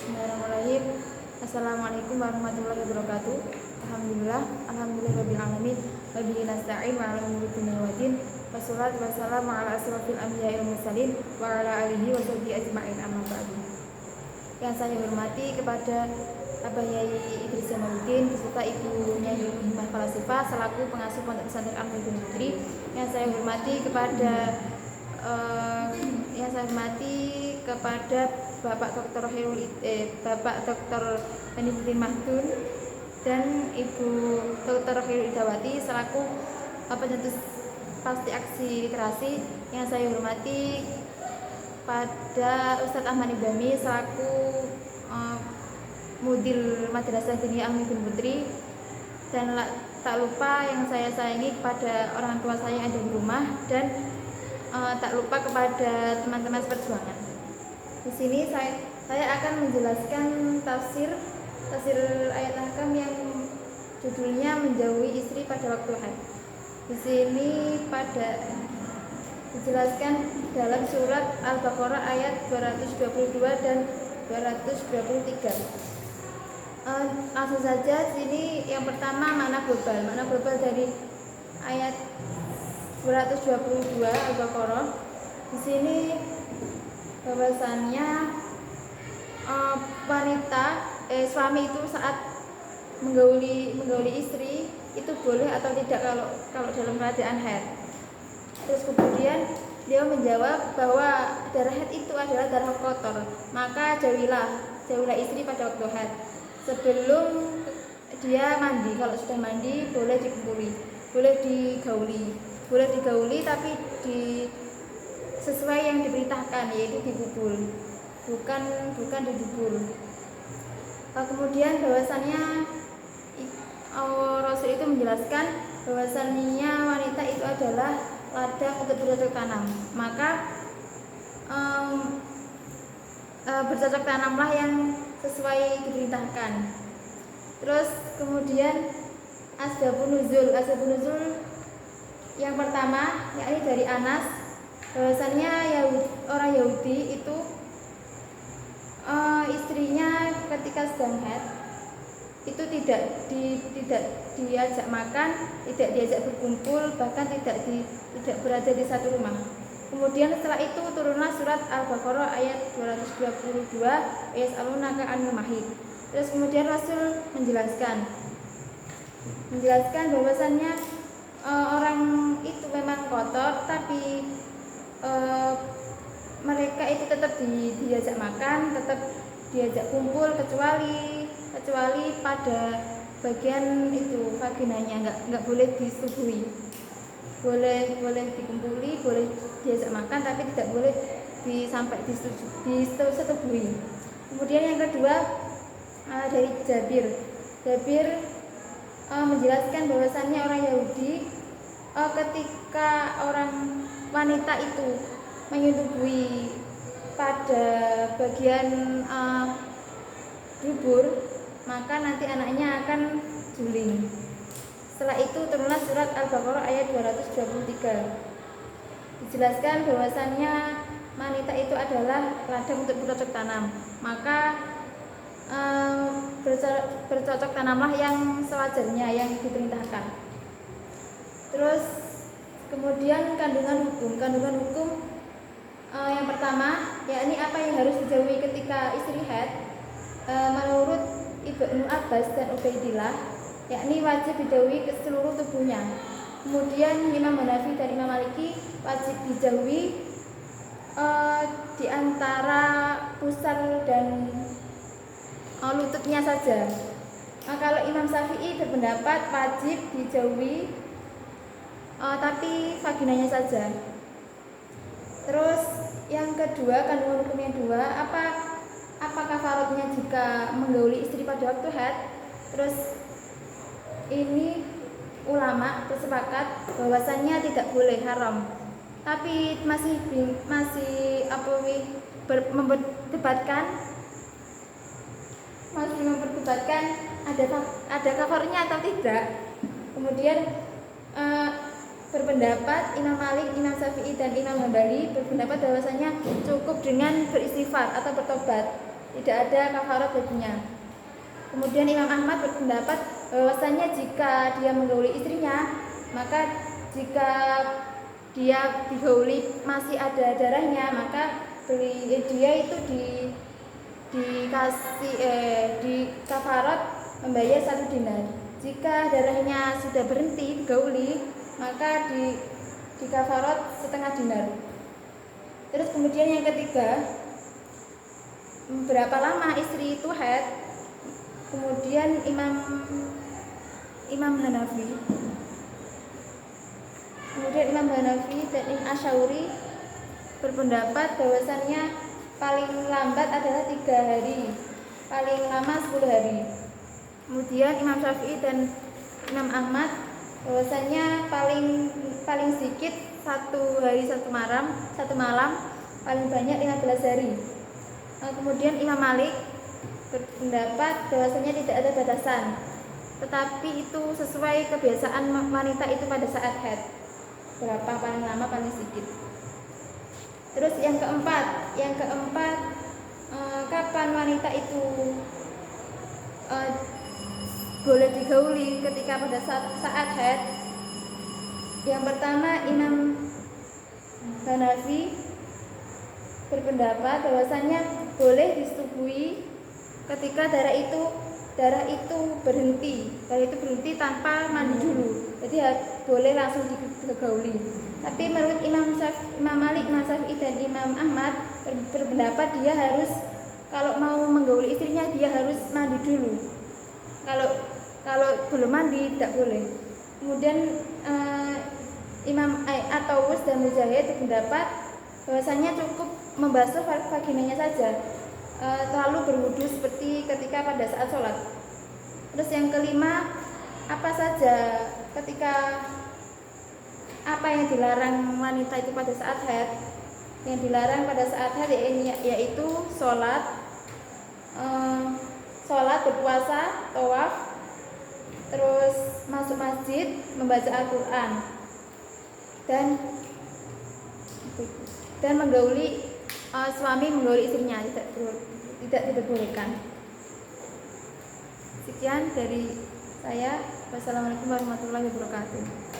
Bismillahirrahmanirrahim. Assalamualaikum warahmatullahi wabarakatuh. Alhamdulillahirabbil alamin. Wa bihi nasta'in wa 'ala umuri dunya waddin. Wassalatu wassalamu ala asrofil anbiya'i wal mursalin wa ala alihi wa sahbihi ajma'in, amma ba'du. Yang saya hormati kepada Abah Yai Idris Jamaluddin beserta ibunya Ibu Himah Falasifah selaku pengasuh Pondok Pesantren Al-Faidun Putri. Yang saya hormati kepada Bapak Dr. Benediktin Mahdun dan Ibu Dr. Khairul Idawati selaku pencetus pasti aksi literasi. Yang saya hormati pada Ustadz Ahmad Ibrahimi selaku Mudir Madrasah Diniyah Al-Faidun Putri, dan tak lupa yang saya sayangi kepada orang tua saya yang ada di rumah, dan tak lupa kepada teman-teman seperjuangan. Di sini saya akan menjelaskan tafsir ayat Ahkam yang judulnya menjauhi istri pada waktu haid. Di sini dijelaskan dalam surat Al-Baqarah ayat 222 dan 223. Langsung saja, sini yang pertama makna global dari ayat 222 Al-Baqarah. Di sini bahwasannya suami itu saat menggauli istri itu boleh atau tidak kalau dalam keadaan haid. Terus kemudian dia menjawab bahwa darah haid itu adalah darah kotor, maka jauhilah istri pada waktu haid sebelum dia mandi. Kalau sudah mandi boleh dikumpuli, boleh digauli tapi sesuai yang diperintahkan, yaitu dibubul, bukan didubul. Kemudian bahwasannya Rasul itu menjelaskan bahwasannya wanita itu adalah ladang untuk bercocok tanam, maka bercocok tanamlah yang sesuai diperintahkan. Terus kemudian asbabun nuzul yang pertama yakni dari Anas, bahwasannya orang Yahudi itu istrinya ketika sedang haid itu tidak diajak makan, tidak diajak berkumpul, bahkan tidak berada di satu rumah. Kemudian setelah itu turunlah surat Al-Baqarah ayat 222, yas'alunaka 'anil mahid. Terus kemudian Rasul menjelaskan bahwasannya orang itu memang kotor, tapi mereka itu tetap diajak makan, tetap diajak kumpul, kecuali pada bagian itu vaginanya nggak boleh disetubuhi. Boleh dikumpuli, boleh diajak makan, tapi tidak boleh sampai disetubuhi. Kemudian yang kedua dari Jabir menjelaskan bahwasannya orang Yahudi ketika orang wanita itu menyetubui pada bagian dubur, maka nanti anaknya akan juling. Setelah itu turunlah surat Al-Baqarah ayat 223. Dijelaskan bahwasannya wanita itu adalah ladang untuk bercocok tanam, maka bercocok tanamlah yang sewajarnya, yang diperintahkan. Terus kemudian kandungan hukum yang pertama yakni apa yang harus dijauhi ketika istri haid. Menurut Ibnu Abbas dan Ubaidillah, yakni wajib dijauhi ke seluruh tubuhnya. Kemudian Imam Hanafi dan Imam Maliki wajib dijauhi di antara pusar dan lututnya saja. Kalau Imam Syafi'i berpendapat wajib dijauhi tapi vaginanya saja. Terus yang kedua, kandungan hukum yang dua, apa kafaratnya jika menggauli istri pada waktu haid. Terus ini ulama bersepakat bahwasannya tidak boleh, haram. Tapi masih memperdebatkan ada kafarnya atau tidak. Kemudian berpendapat Imam Malik, Imam Syafi'i dan Imam Hambali berpendapat bahwasanya cukup dengan beristighfar atau bertobat. tidak ada kafarat baginya. Kemudian Imam Ahmad berpendapat bahwasanya jika dia menggauli istrinya, maka jika dia digauli masih ada darahnya, maka dia itu di kafarat membayar 1 dinar. Jika darahnya sudah berhenti digauli, maka di kafarat setengah dinar. Terus kemudian yang ketiga, berapa lama istri itu haid? Kemudian Imam Hanafi dan Imam Asy'ari berpendapat bahwasannya paling lambat adalah 3 hari, paling lama 10 hari. Kemudian Imam Syafi'i dan Imam Ahmad bahwasannya paling sedikit 1 hari 1 malam, paling banyak 15 hari. Kemudian Imam Malik berpendapat bahwasanya tidak ada batasan, tetapi itu sesuai kebiasaan wanita itu pada saat haid, berapa paling lama paling sedikit. Terus yang keempat, kapan wanita itu boleh digauli ketika pada saat haid? Yang pertama, Imam Hanafi berpendapat bahwasanya boleh disetubuhi ketika darah itu berhenti tanpa mandi dulu, jadi boleh langsung digauli. Tapi menurut Imam Malik, Imam Syafi'i dan Imam Ahmad berpendapat dia harus, kalau mau menggauli istrinya dia harus mandi dulu. Kalau belum mandi tidak boleh. Kemudian Imam At-Tawus dan Mujahid berpendapat bahwasanya cukup membasuh vaginanya saja, terlalu berwudu seperti ketika pada saat sholat. Terus yang kelima, apa yang dilarang wanita itu pada saat haid? Yang dilarang pada saat haid yaitu sholat, berpuasa, tawaf, terus masuk masjid, membaca Al-Quran, dan menggauli suami menggauli istrinya tidak diperbolehkan. Sekian dari saya. Wassalamualaikum warahmatullahi wabarakatuh.